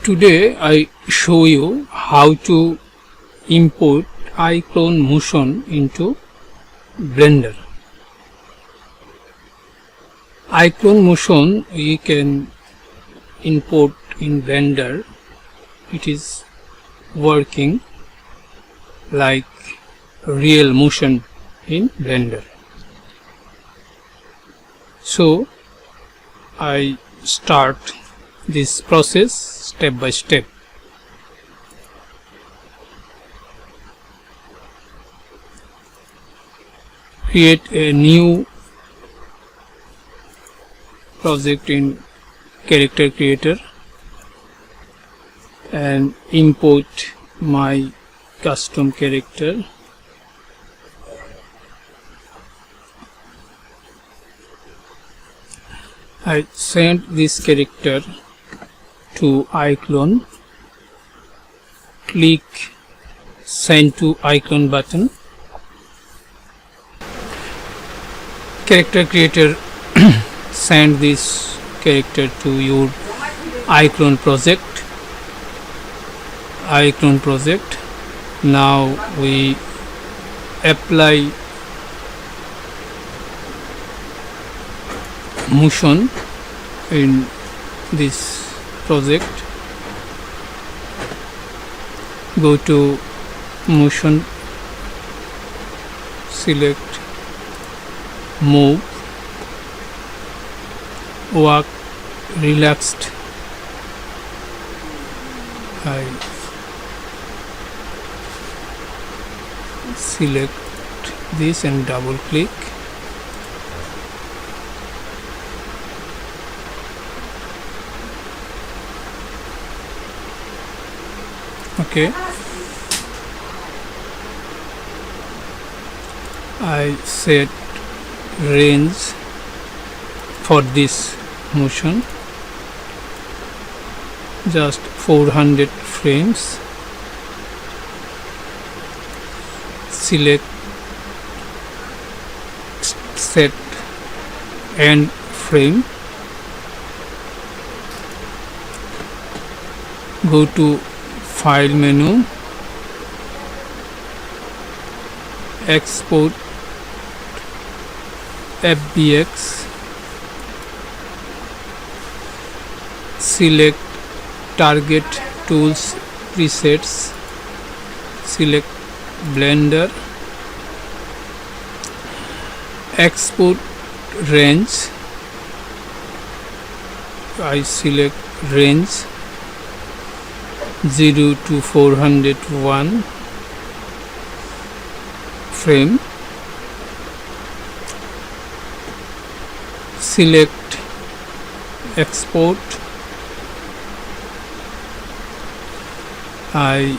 Today I show you how to import iClone motion into Blender. iClone motion we can import in Blender. It is working like real motion in Blender. So I start this process step by step. Create a new project in character creator and import my custom character. I send this character to iClone. Click send to iClone button. Character creator send this character to your iClone project. Now we apply motion in this project. Go to motion, select move, walk relaxed. I select this and double click. Okay, I set range for this motion just 400 frames. Select set end frame. Go to file menu, export FBX, select target tools presets, select Blender, export range. I select range 0 to 401 frame. Select export. I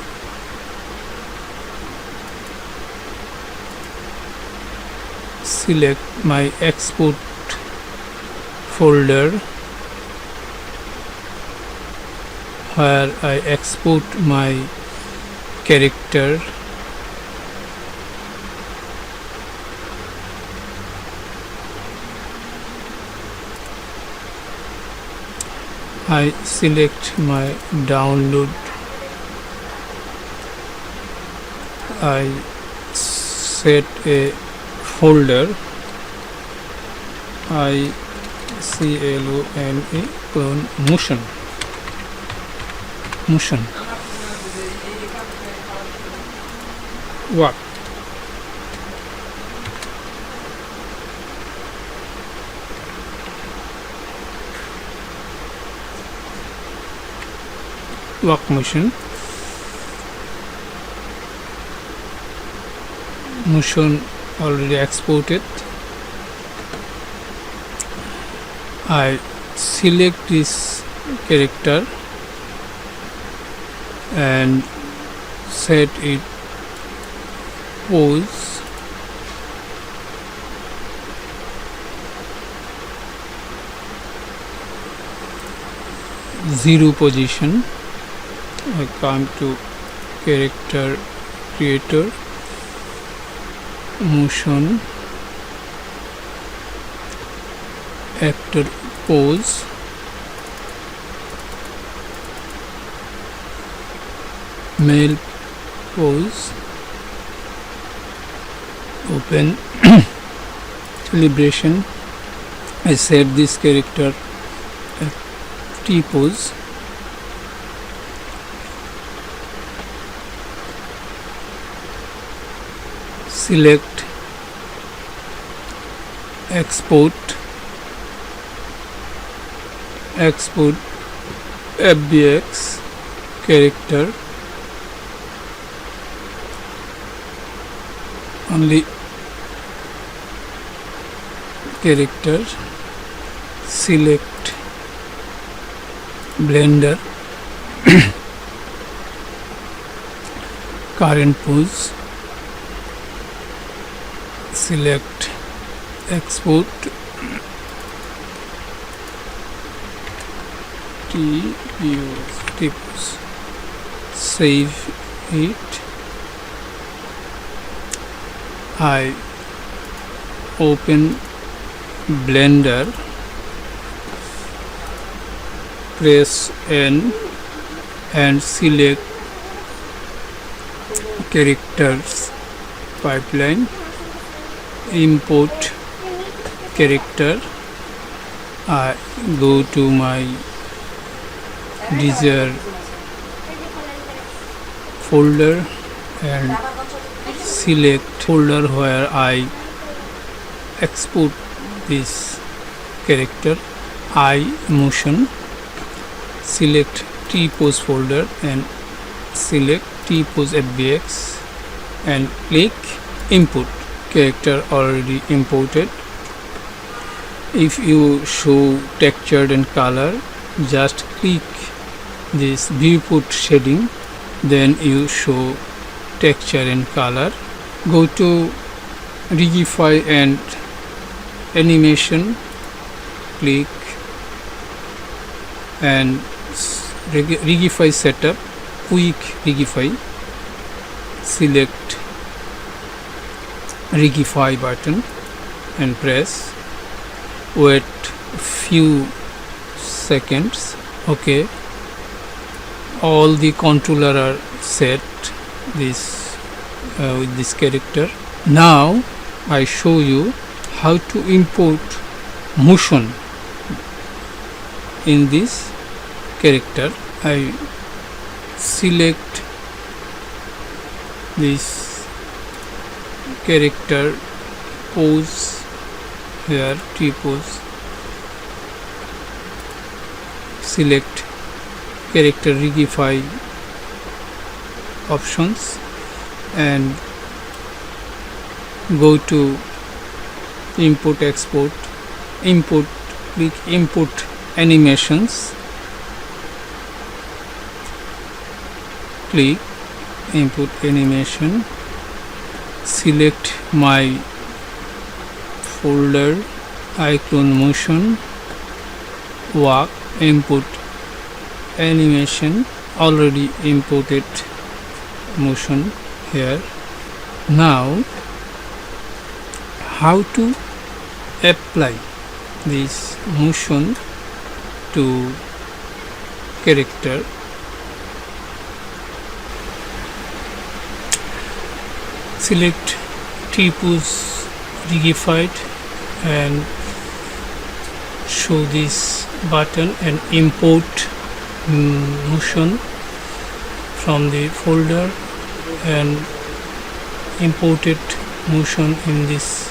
select my export folder where I export my character. I select my download. I set a folder. I clone clone motion. Work. Motion already exported. I select this character and set it pose. Zero position. I come to character creator, motion, actor pose, male pose, open calibration. I set this character at T pose. Select export FBX character, only character. Select blender current pose. Select export T pose. Save it. I open blender, press N and select characters pipeline, import character. I go to my desired folder and select folder where I export this character. I motion, select T pose folder and select T pose FBX and click import. Character already imported. If you show texture and color, just click this viewport shading, then you show texture and color. Go to rigify and animation, click and rigify setup, quick rigify. Select rigify button and press. Wait few seconds. Okay, all the controller are set this with this character. Now I show you how to import motion in this character. I select this character pose here, T pose. Select character rigify options and go to import export, import, click import animations, click import animation, select my folder, icon motion, walk, import animation, already imported motion here. Now how to apply this motion to character. Select T pose rigified and show this button and import motion from the folder and imported motion in this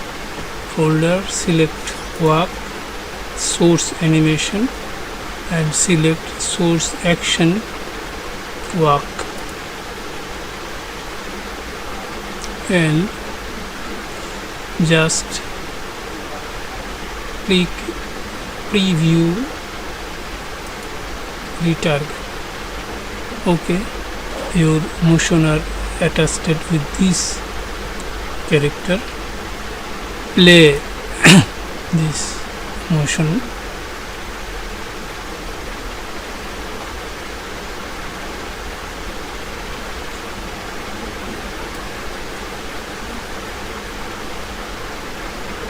folder. Select walk, source animation and select source action walk and just click preview retarget. Okay, your motion are attached with this character. Play this motion.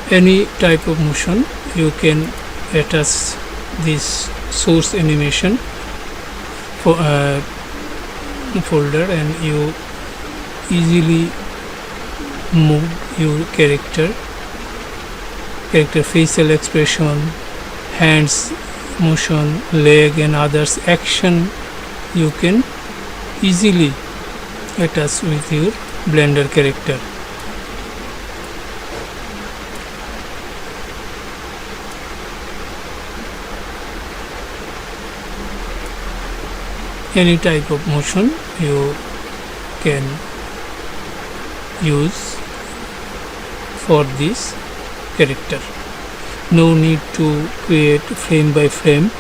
Any type of motion you can attach this source animation. For folder, and you easily move your character facial expression, hands motion, leg and others action you can easily attach with your Blender character. Any type of motion you can use for this character. No need to create frame by frame